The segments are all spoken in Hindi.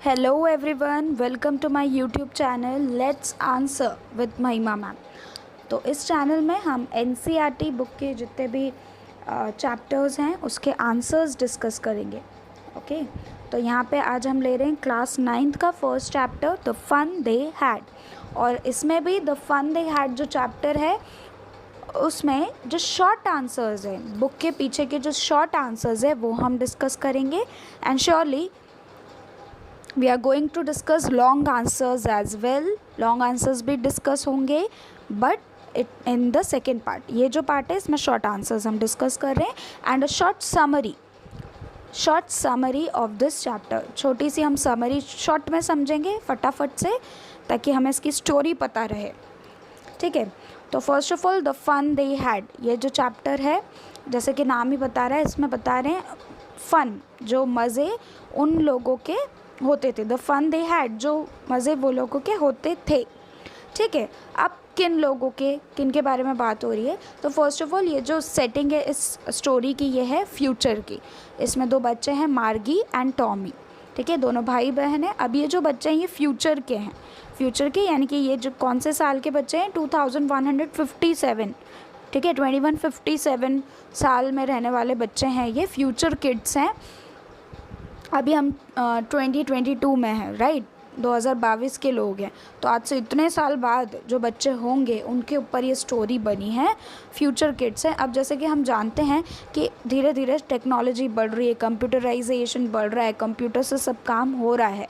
Hello everyone, welcome to my YouTube channel Let's Answer with महिमा मैम। तो इस चैनल में हम NCERT बुक के जितने भी चैप्टर्स हैं उसके आंसर्स डिस्कस करेंगे। ओके तो यहाँ पे आज हम ले रहे हैं क्लास 9th का first chapter the fun they had. और इसमें भी द फन दे हैड जो चैप्टर है उसमें जो शॉर्ट आंसर्स हैं, बुक के पीछे के जो शॉर्ट आंसर्स है वो हम डिस्कस करेंगे। And surely we are going to discuss long answers as well. Long answers भी डिस्कस होंगे but in the second part. ये जो पार्ट है इसमें शॉर्ट आंसर्स हम डिस्कस कर रहे हैं and a short summary of this chapter. छोटी सी हम समरी शॉर्ट में समझेंगे फटाफट से ताकि हमें इसकी स्टोरी पता रहे। ठीक है, तो first of all the fun they had, ये जो चैप्टर है जैसे कि नाम ही बता रहा है, इसमें बता रहे हैं फ़न, जो मज़े उन लोगों के होते थे। द फन दे हैड, जो मज़े वो लोगों के होते थे। ठीक है, अब किन के बारे में बात हो रही है? तो फर्स्ट ऑफ ऑल ये जो सेटिंग है इस स्टोरी की ये है फ्यूचर की। इसमें दो बच्चे हैं मार्गी एंड टॉमी। ठीक है, दोनों भाई बहन हैं। अब ये जो बच्चे हैं ये फ्यूचर के हैं, फ्यूचर के यानी कि ये जो कौन से साल के बच्चे हैं 2157। ठीक है, 2157 साल में रहने वाले बच्चे हैं, ये फ्यूचर किड्स हैं। अभी हम 2022 में हैं, राइट, 2022 के लोग हैं। तो आज से इतने साल बाद जो बच्चे होंगे उनके ऊपर ये स्टोरी बनी है, फ्यूचर किड्स हैं। अब जैसे कि हम जानते हैं कि धीरे धीरे टेक्नोलॉजी बढ़ रही है, कंप्यूटराइजेशन बढ़ रहा है, कंप्यूटर से सब काम हो रहा है।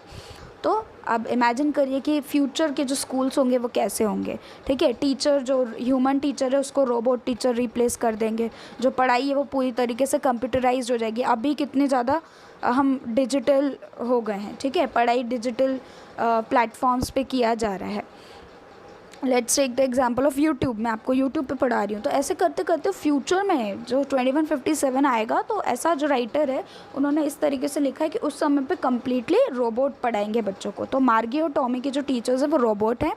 तो अब इमेजिन करिए कि फ्यूचर के जो स्कूल्स होंगे वो कैसे होंगे। ठीक है, टीचर जो ह्यूमन टीचर है उसको रोबोट टीचर रिप्लेस कर देंगे। जो पढ़ाई है वो पूरी तरीके से कंप्यूटराइज्ड हो जाएगी। अभी कितने ज़्यादा हम डिजिटल हो गए हैं। ठीक है, पढ़ाई डिजिटल प्लेटफॉर्म्स पे किया जा रहा है। Let's take the example of YouTube. मैं आपको यूट्यूब पे पढ़ा रही हूँ, तो ऐसे करते करते फ्यूचर में जो 2157 आएगा तो ऐसा जो राइटर है उन्होंने इस तरीके से लिखा है कि उस समय पे कम्प्लीटली रोबोट पढ़ाएंगे बच्चों को। तो मार्गी और टॉमी के जो टीचर्स हैं वो रोबोट हैं।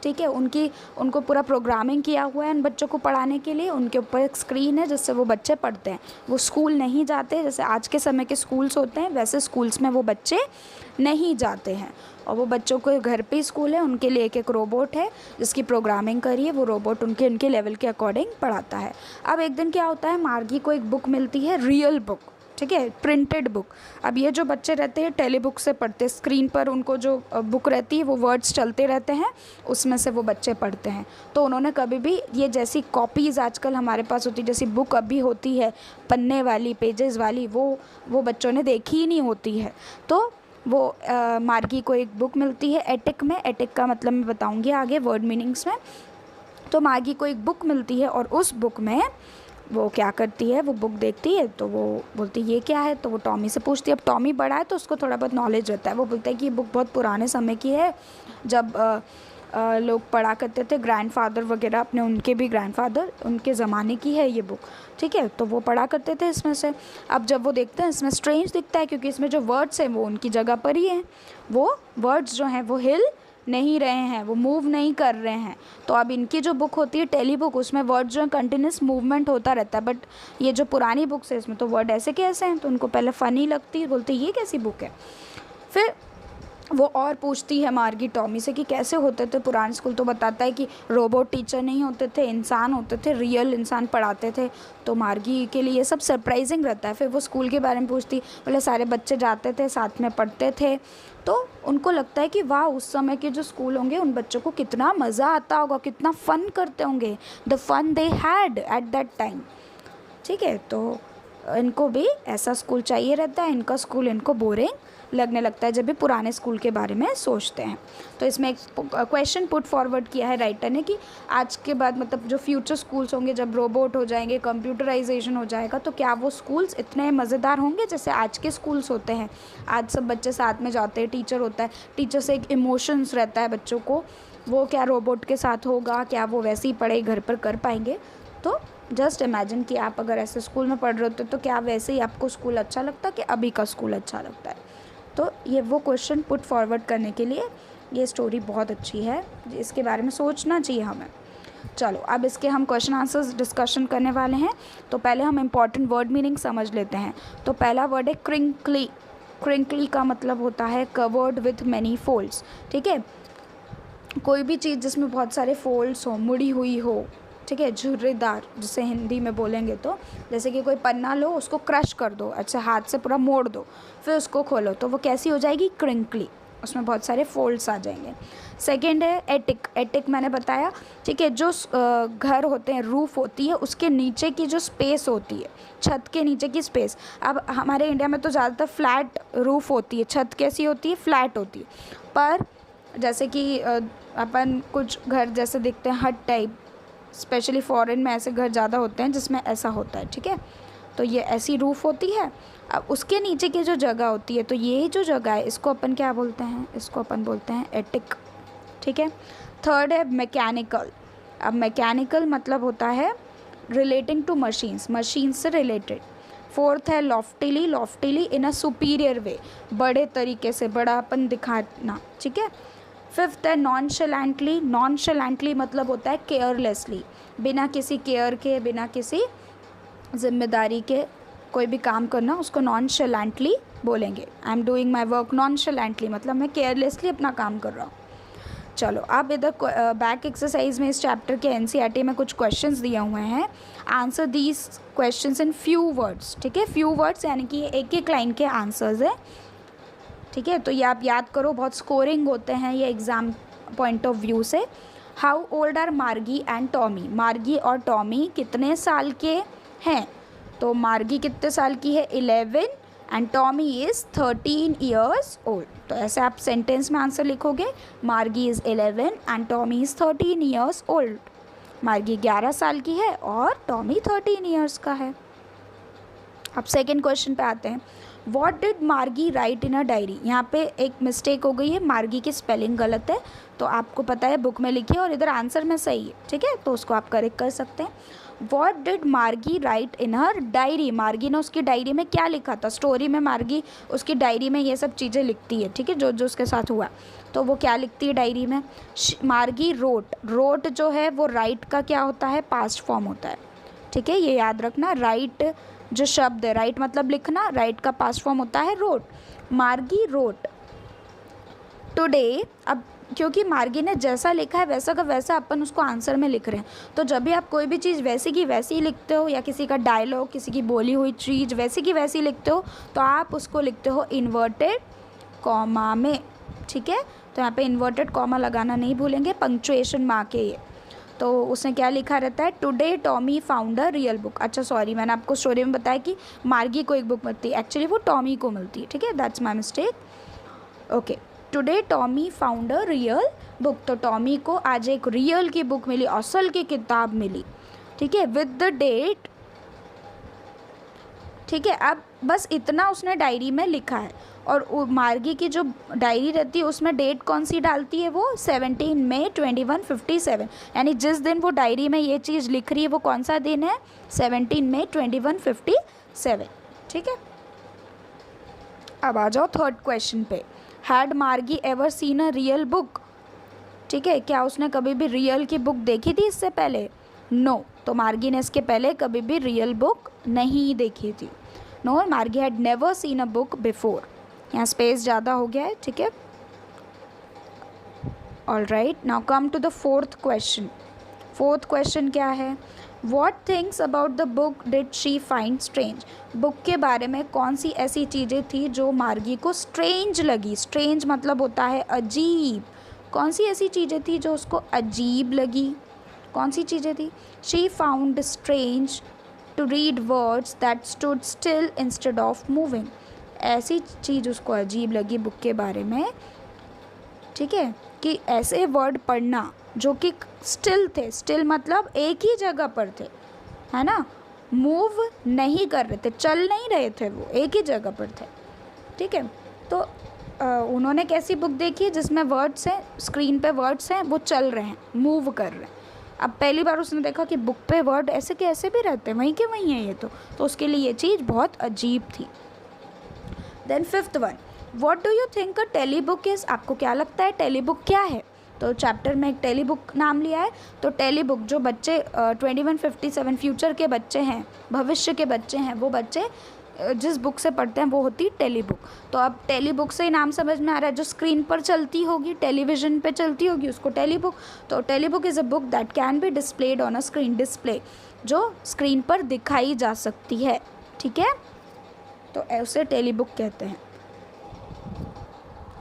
ठीक है, उनको पूरा प्रोग्रामिंग किया हुआ है इन बच्चों को पढ़ाने के लिए। उनके ऊपर एक स्क्रीन है जिससे वो बच्चे पढ़ते हैं। वो स्कूल नहीं जाते, जैसे आज के समय के स्कूल्स होते हैं वैसे स्कूल्स में वो बच्चे नहीं जाते हैं। और वो बच्चों को घर पे स्कूल है, उनके लिए एक रोबोट है जिसकी प्रोग्रामिंग करी है। वो रोबोट उनके लेवल के अकॉर्डिंग पढ़ाता है। अब एक दिन क्या होता है, मार्गी को एक बुक मिलती है, रियल बुक। ठीक है, प्रिंटेड बुक। अब ये जो बच्चे रहते हैं टेली बुक से पढ़ते, स्क्रीन पर उनको जो बुक रहती है वो वर्ड्स चलते रहते हैं, उसमें से वो बच्चे पढ़ते हैं। तो उन्होंने कभी भी ये जैसी कॉपीज़ आजकल हमारे पास होती, जैसी बुक अभी होती है पन्ने वाली, पेजेस वाली, वो बच्चों ने देखी ही नहीं होती है। तो वो मार्गी को एक बुक मिलती है एटिक में। एटिक का मतलब मैं बताऊँगी आगे वर्ड मीनिंग्स में। तो मार्गी को एक बुक मिलती है और उस बुक में वो क्या करती है, वो बुक देखती है तो वो बोलती है ये क्या है। तो वो टॉमी से पूछती है। अब टॉमी बड़ा है तो उसको थोड़ा बहुत नॉलेज रहता है। वो बोलता है कि ये बुक बहुत पुराने समय की है, जब लोग पढ़ा करते थे, ग्रैंडफादर वगैरह अपने, उनके भी ग्रैंडफादर, उनके ज़माने की है ये बुक। ठीक है, तो वो पढ़ा करते थे इसमें से। अब जब वो देखते हैं इसमें स्ट्रेंज दिखता है क्योंकि इसमें जो वर्ड्स हैं वो उनकी जगह पर ही हैं। वो वर्ड्स जो हैं वो हिल नहीं रहे हैं, वो मूव नहीं कर रहे हैं। तो अब इनकी जो बुक होती है टेली बुक, उसमें वर्ड जो है कंटिन्यूस मूवमेंट होता रहता है। बट ये जो पुरानी बुक्स है इसमें तो वर्ड ऐसे कैसे हैं। तो उनको पहले फ़नी लगती है, बोलती है ये कैसी बुक है। फिर वो और पूछती है मार्गी टॉमी से कि कैसे होते थे पुराने स्कूल। तो बताता है कि रोबोट टीचर नहीं होते थे, इंसान होते थे, रियल इंसान पढ़ाते थे। तो मार्गी के लिए ये सब सरप्राइजिंग रहता है। फिर वो स्कूल के बारे में पूछती, बोले सारे बच्चे जाते थे, साथ में पढ़ते थे। तो उनको लगता है कि वाह, उस समय के जो स्कूल होंगे उन बच्चों को कितना मज़ा आता होगा, कितना फ़न करते होंगे। The fun they had at that time. ठीक है, तो इनको भी ऐसा स्कूल चाहिए रहता है। इनका स्कूल इनको बोरिंग लगने लगता है जब भी पुराने स्कूल के बारे में सोचते हैं। तो इसमें एक क्वेश्चन पुट फॉरवर्ड किया है राइटर ने कि आज के बाद मतलब जो फ्यूचर स्कूल्स होंगे, जब रोबोट हो जाएंगे, कंप्यूटराइजेशन हो जाएगा, तो क्या वो स्कूल्स इतने मज़ेदार होंगे जैसे आज के स्कूल्स होते हैं। आज सब बच्चे साथ में जाते हैं, टीचर होता है, टीचर से एक इमोशंस रहता है बच्चों को। वो क्या रोबोट के साथ होगा, क्या वो वैसे ही पढ़ाई घर पर कर पाएंगे। तो जस्ट इमेजिन कि आप अगर ऐसे स्कूल में पढ़ रहे होते तो क्या वैसे ही आपको स्कूल अच्छा लगता कि अभी का स्कूल अच्छा लगता है। तो ये वो क्वेश्चन पुट फॉरवर्ड करने के लिए ये स्टोरी बहुत अच्छी है, इसके बारे में सोचना चाहिए हमें। चलो अब इसके हम क्वेश्चन आंसर्स डिस्कशन करने वाले हैं। तो पहले हम इम्पॉर्टेंट वर्ड मीनिंग समझ लेते हैं। तो पहला वर्ड है क्रिंकली। क्रिंकली का मतलब होता है कवर्ड विथ मैनी फोल्ड्स, ठीक है, कोई भी चीज़ जिसमें बहुत सारे फोल्ड्स हो, मुड़ी हुई हो, ठीक है, झुर्रीदार जिसे हिंदी में बोलेंगे तो, जैसे कि कोई पन्ना लो, उसको क्रश कर दो, अच्छा हाथ से पूरा मोड़ दो, फिर उसको खोलो, तो वो कैसी हो जाएगी, क्रिंकली, उसमें बहुत सारे फोल्ड्स आ जाएंगे। सेकेंड है एटिक। एटिक मैंने बताया, ठीक है, जो घर होते हैं, रूफ होती है, उसके नीचे की जो स्पेस होती है, छत के नीचे की स्पेस। अब हमारे इंडिया में तो ज़्यादातर फ्लैट रूफ होती है, छत कैसी होती है, फ्लैट होती है, पर जैसे कि अपन कुछ घर जैसे दिखते हैं हट टाइप, स्पेशली फॉरेन में ऐसे घर ज़्यादा होते हैं जिसमें ऐसा होता है, ठीक है, तो ये ऐसी रूफ होती है। अब उसके नीचे की जो जगह होती है, तो ये जो जगह है इसको अपन क्या बोलते हैं, इसको अपन बोलते हैं एटिक, ठीक है। थर्ड है मैकेनिकल। अब मैकेनिकल मतलब होता है रिलेटिंग टू मशीन्स, मशीन से रिलेटेड। फोर्थ है लॉफ्टिली। लॉफ्टिली इन अ सुपीरियर वे, बड़े तरीके से, बड़ापन दिखाना, ठीक है। फिफ्थ है नॉनशलेंटली। नॉनशलेंटली मतलब होता है केयरलेसली, बिना किसी केयर के, बिना किसी जिम्मेदारी के कोई भी काम करना, उसको नॉनशलेंटली बोलेंगे। I am doing my work nonchalantly, मतलब मैं केयरलेसली अपना काम कर रहा हूँ। चलो अब इधर बैक एक्सरसाइज में इस चैप्टर के एनसीईआरटी में कुछ क्वेश्चंस दिए हुए हैं। Answer these questions in few words, ठीक है, फ्यू वर्ड्स यानी कि एक एक लाइन के आंसर्स है, ठीक है, तो ये आप याद करो, बहुत स्कोरिंग होते हैं ये एग्ज़ाम पॉइंट ऑफ व्यू से। हाउ ओल्ड आर मार्गी एंड टॉमी। मार्गी और टॉमी कितने साल के हैं, तो मार्गी कितने साल की है, 11, and Tommy is 13 years old. तो ऐसे आप सेंटेंस में आंसर लिखोगे, मार्गी is 11 and Tommy is 13 years old. मार्गी 11 साल की है और टॉमी 13 ईयर्स का है। अब सेकेंड क्वेश्चन पे आते हैं। वॉट डिड मार्गी राइट इन अ डायरी। यहाँ पे एक मिस्टेक हो गई है, मार्गी की स्पेलिंग गलत है, तो आपको पता है बुक में लिखी है और इधर आंसर में सही है, ठीक है, तो उसको आप करेक्ट कर सकते हैं। वॉट डिड मार्गी राइट इन हर डायरी। मार्गी ने उसकी डायरी में क्या लिखा था। स्टोरी में मार्गी उसकी डायरी में ये सब चीज़ें लिखती है, ठीक है, जो जो उसके साथ हुआ, तो वो क्या लिखती है डायरी में। मार्गी रोट। रोट जो है वो राइट का क्या होता है, पास्ट फॉर्म होता है, ठीक है, ये याद रखना। राइट जो शब्द है, राइट मतलब लिखना, राइट का पास्ट फॉर्म होता है रोट। मार्गी रोट टुडे। अब क्योंकि मार्गी ने जैसा लिखा है वैसा का वैसा अपन उसको आंसर में लिख रहे हैं, तो जब भी आप कोई भी चीज़ वैसी की वैसी ही लिखते हो, या किसी का डायलॉग, किसी की बोली हुई चीज़ वैसी की वैसी लिखते हो, तो आप उसको लिखते हो इन्वर्टेड कॉमा में, ठीक है, तो यहाँ पे इन्वर्टेड कॉमा लगाना नहीं भूलेंगे, पंक्चुएशन मार्क है ये। तो उसने क्या लिखा रहता है, today Tommy found a real book. अच्छा सॉरी, मैंने आपको स्टोरी में बताया कि मार्गी को एक बुक मिलती है, एक्चुअली वो टॉमी को मिलती है, ठीक है, that's my mistake. Okay, today Tommy found a real book, तो टॉमी को आज एक रियल की बुक मिली, असल की किताब मिली, ठीक है, विद द डेट, ठीक है। अब बस इतना उसने डायरी में लिखा है, और मार्गी की जो डायरी रहती है उसमें डेट कौन सी डालती है, वो 17 मई 2157, यानी जिस दिन वो डायरी में ये चीज़ लिख रही है वो कौन सा दिन है, 17 मई 2157, ठीक है। अब आ जाओ थर्ड क्वेश्चन पे। हैड मार्गी ever seen a real book, ठीक है, क्या उसने कभी भी रियल की बुक देखी थी इससे पहले, नो, तो मार्गी ने इसके पहले कभी भी रियल बुक नहीं देखी थी। No, Margie had never seen a book before. यहाँ स्पेस ज़्यादा हो गया है, ठीक है। All right, now come to the fourth question. Fourth question क्या है, what things about the book did she find strange. Book के बारे में कौन सी ऐसी चीज़ें थी जो मार्गी को स्ट्रेंज लगी। स्ट्रेंज मतलब होता है अजीब, कौन सी ऐसी चीज़ें थी जो उसको अजीब लगी, कौन सी चीज़ें थी। She found strange to read words that stood still instead of moving. ऐसी चीज़ उसको अजीब लगी बुक के बारे में, ठीक है, कि ऐसे वर्ड पढ़ना जो कि स्टिल थे, स्टिल मतलब एक ही जगह पर थे, है ना, मूव नहीं कर रहे थे, चल नहीं रहे थे, वो एक ही जगह पर थे, ठीक है। तो उन्होंने कैसी बुक देखी है जिसमें वर्ड्स हैं, स्क्रीन पे वर्ड्स हैं, वो चल रहे हैं, मूव कर रहे हैं। अब पहली बार उसने देखा कि बुक पे वर्ड ऐसे के ऐसे भी रहते हैं, वहीं के वहीं है ये, तो उसके लिए ये चीज़ बहुत अजीब थी। Then fifth one, what do you think a telebook is. आपको क्या लगता है टेली बुक क्या है। तो चैप्टर में एक टेली बुक नाम लिया है, तो टेली बुक जो बच्चे 2157 फ्यूचर के बच्चे हैं, भविष्य के बच्चे हैं, वो बच्चे जिस बुक से पढ़ते हैं वो होती है टेली बुक। तो अब टेली बुक से ही नाम समझ में आ रहा है, जो स्क्रीन पर चलती होगी, टेलीविज़न पे चलती होगी, उसको टेली बुक। तो telebook is a book that can be displayed on a screen, display जो स्क्रीन पर दिखाई जा सकती है, ठीक है, तो उसे टेली बुक कहते हैं।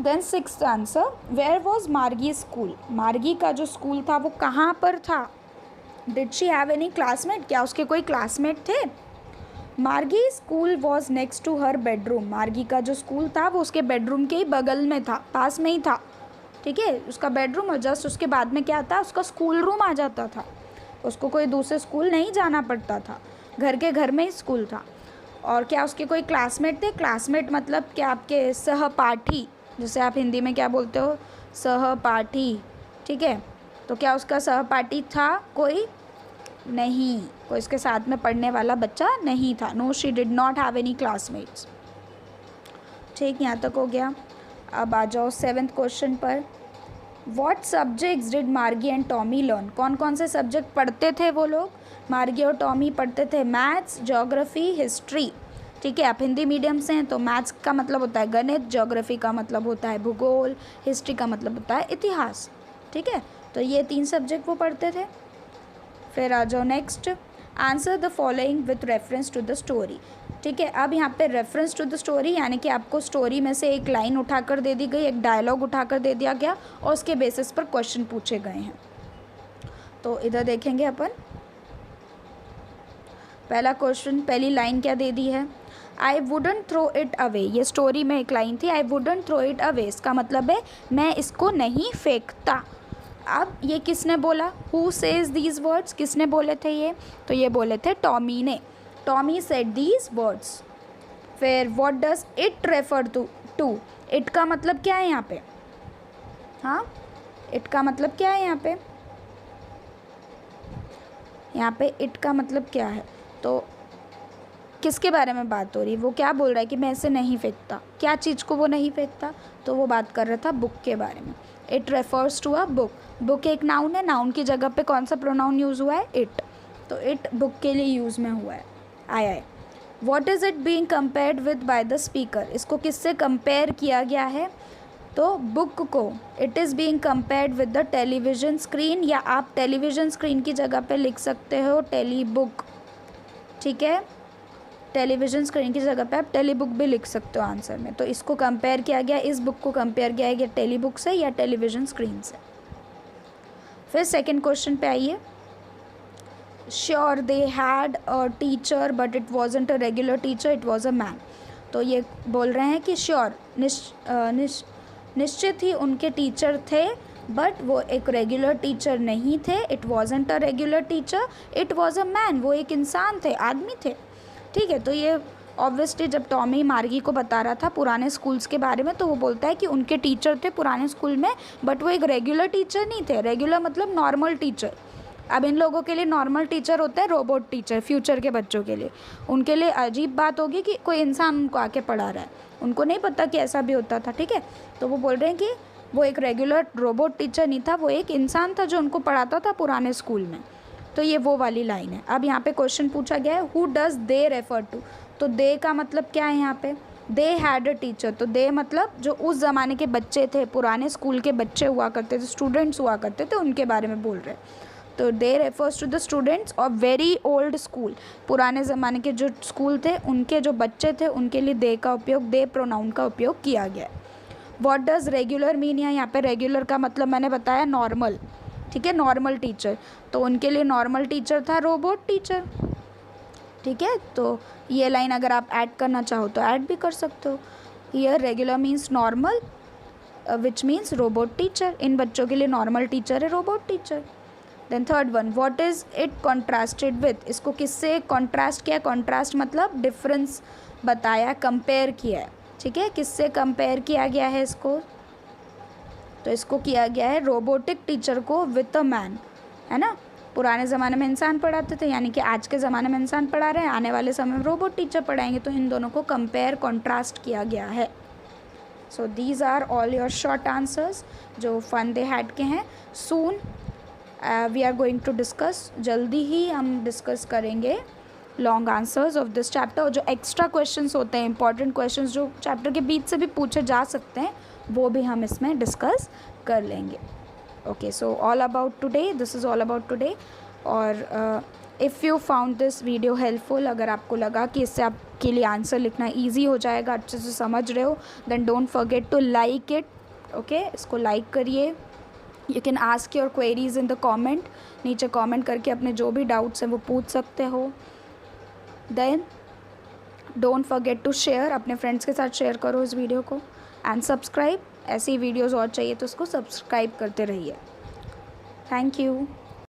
Then sixth answer, where was Margie school, Margie का जो स्कूल था वो कहाँ पर था। Did she have any classmate, क्या उसके कोई क्लासमेट थे। Margie school was next to her bedroom, Margie का जो स्कूल था वो उसके बेडरूम के ही बगल में था, पास में ही था, ठीक है, उसका बेडरूम और जस्ट उसके बाद में क्या था, उसका स्कूल रूम आ जाता था, उसको कोई दूसरे स्कूल नहीं जाना पड़ता था, घर के घर में ही स्कूल था। और क्या उसके कोई क्लासमेट थे, क्लासमेट मतलब क्या आपके सहपाठी, जैसे आप हिंदी में क्या बोलते हो, सहपाठी, ठीक है, तो क्या उसका सहपाठी था कोई, नहीं, कोई इसके साथ में पढ़ने वाला बच्चा नहीं था। No she did not have any classmates, ठीक, यहाँ तक हो गया। अब आ जाओ सेवेंथ क्वेश्चन पर, what subjects did Margie and Tommy learn, कौन कौन से सब्जेक्ट पढ़ते थे वो लोग, मार्गी और टॉमी पढ़ते थे मैथ्स, ज्योग्राफी, हिस्ट्री, ठीक है, आप हिंदी मीडियम से हैं तो मैथ्स का मतलब होता है गणित, ज्योग्राफी का मतलब होता है भूगोल, हिस्ट्री का मतलब होता है इतिहास, ठीक है, तो ये 3 सब्जेक्ट वो पढ़ते थे। फिर आ जाओ next, answer the following with reference to the story, ठीक है, अब यहाँ पे रेफरेंस टू द स्टोरी यानी कि आपको स्टोरी में से एक लाइन उठाकर दे दी गई, एक डायलॉग उठाकर दे दिया गया और उसके बेसिस पर क्वेश्चन पूछे गए हैं। तो इधर देखेंगे अपन, पहला क्वेश्चन, पहली लाइन क्या दे दी है, I wouldn't throw it away, ये स्टोरी में एक लाइन थी, I wouldn't throw it away, इसका मतलब है मैं इसको नहीं फेंकता। अब ये किसने बोला, हु सेज दीज वर्ड्स, किसने बोले थे ये, तो ये बोले थे टॉमी ने, टॉमी सेड दीज वर्ड्स। फिर what does it refer to, it का मतलब क्या है यहाँ पे, हाँ, इट का मतलब क्या है यहाँ पे इट का मतलब क्या है, तो किसके बारे में बात हो रही है, वो क्या बोल रहा है कि मैं इसे नहीं फेंकता, क्या चीज़ को वो नहीं फेंकता, तो वो बात कर रहा था बुक के बारे में। It refers to a book, book एक नाउन है, नाउन की जगह पे कौन सा प्रोनाउन यूज़ हुआ है, इट, तो इट बुक के लिए यूज़ में हुआ है, आया है। What is it being compared with by the speaker, इसको किससे कंपेयर किया गया है, तो बुक को, it is being compared with the television screen, या आप टेलीविज़न स्क्रीन की जगह पे लिख सकते हो टेली बुक, ठीक है, टेलीविज़न स्क्रीन की जगह पे आप टेली बुक भी लिख सकते हो आंसर में। तो इसको कंपेयर किया गया, इस बुक को कंपेयर किया गया टेली बुक से या टेलीविज़न स्क्रीन से। फिर सेकंड क्वेश्चन पे आइए, sure they had a teacher but it wasn't a regular teacher, it was a man, तो ये बोल रहे हैं कि श्योर निश्चित ही उनके टीचर थे, बट वो एक रेगुलर टीचर नहीं थे, it wasn't a regular teacher, it was a man, वो एक इंसान थे, आदमी थे, ठीक है। तो ये ऑब्वियसली जब टॉमी मार्गी को बता रहा था पुराने स्कूल्स के बारे में, तो वो बोलता है कि उनके टीचर थे पुराने स्कूल में, बट वो एक रेगुलर टीचर नहीं थे, रेगुलर मतलब नॉर्मल टीचर। अब इन लोगों के लिए नॉर्मल टीचर होता है रोबोट टीचर, फ्यूचर के बच्चों के लिए, उनके लिए अजीब बात होगी कि कोई इंसान उनको आके पढ़ा रहा है, उनको नहीं पता कि ऐसा भी होता था, ठीक है। तो वो बोल रहे हैं कि वो एक रेगुलर रोबोट टीचर नहीं था, वो एक इंसान था जो उनको पढ़ाता था पुराने स्कूल में, तो ये वो वाली लाइन है। अब यहाँ पे क्वेश्चन पूछा गया है, who does they refer to, तो दे का मतलब क्या है यहाँ पे, दे हैड अ टीचर, तो दे मतलब जो उस ज़माने के बच्चे थे, पुराने स्कूल के बच्चे हुआ करते थे, स्टूडेंट्स हुआ करते थे, उनके बारे में बोल रहे हैं। तो they refers to the students of very old school, पुराने ज़माने के जो स्कूल थे उनके जो बच्चे थे उनके लिए दे का उपयोग, दे प्रोनाउन का उपयोग किया गया है। व्हाट डज़ रेगुलर मीन, यहाँ पे रेगुलर का मतलब मैंने बताया नॉर्मल, ठीक है, नॉर्मल टीचर, तो उनके लिए नॉर्मल टीचर था रोबोट टीचर, ठीक है। तो ये लाइन अगर आप ऐड करना चाहो तो ऐड भी कर सकते हो, here regular means normal which means robot teacher, इन बच्चों के लिए नॉर्मल टीचर है robot teacher. Then third one, what is it contrasted with, इसको किससे कॉन्ट्रास्ट किया, कॉन्ट्रास्ट मतलब डिफरेंस बताया, कंपेयर किया है, ठीक है, किससे कंपेयर किया गया है इसको, तो इसको किया गया है रोबोटिक टीचर को विथ अ मैन, है ना, पुराने ज़माने में इंसान पढ़ाते थे, यानी कि आज के ज़माने में इंसान पढ़ा रहे हैं, आने वाले समय में रोबोट टीचर पढ़ाएंगे, तो इन दोनों को कंपेयर कॉन्ट्रास्ट किया गया है। So these are all your short answers जो फन दे हैड के हैं। Soon we are going to discuss, जल्दी ही हम डिस्कस करेंगे long answers of this chapter, और जो एक्स्ट्रा क्वेश्चंस होते हैं, इंपॉर्टेंट क्वेश्चंस जो चैप्टर के बीच से भी पूछे जा सकते हैं, वो भी हम इसमें डिस्कस कर लेंगे. Okay, so all about today, this is all about today. और if you found this video helpful, अगर आपको लगा कि इससे आपके लिए आंसर लिखना ईजी हो जाएगा, अच्छे से समझ रहे हो, then don't forget to like it. Okay, इसको लाइक करिए. You can ask your queries in the comment. नीचे कमेंट करके अपने जो भी डाउट्स हैं वो पूछ सकते हो. Then don't forget to share, अपने फ्रेंड्स के साथ शेयर करो इस वीडियो को. एंड सब्सक्राइब, ऐसी वीडियोज़ और चाहिए तो उसको सब्सक्राइब करते रहिए. Thank you.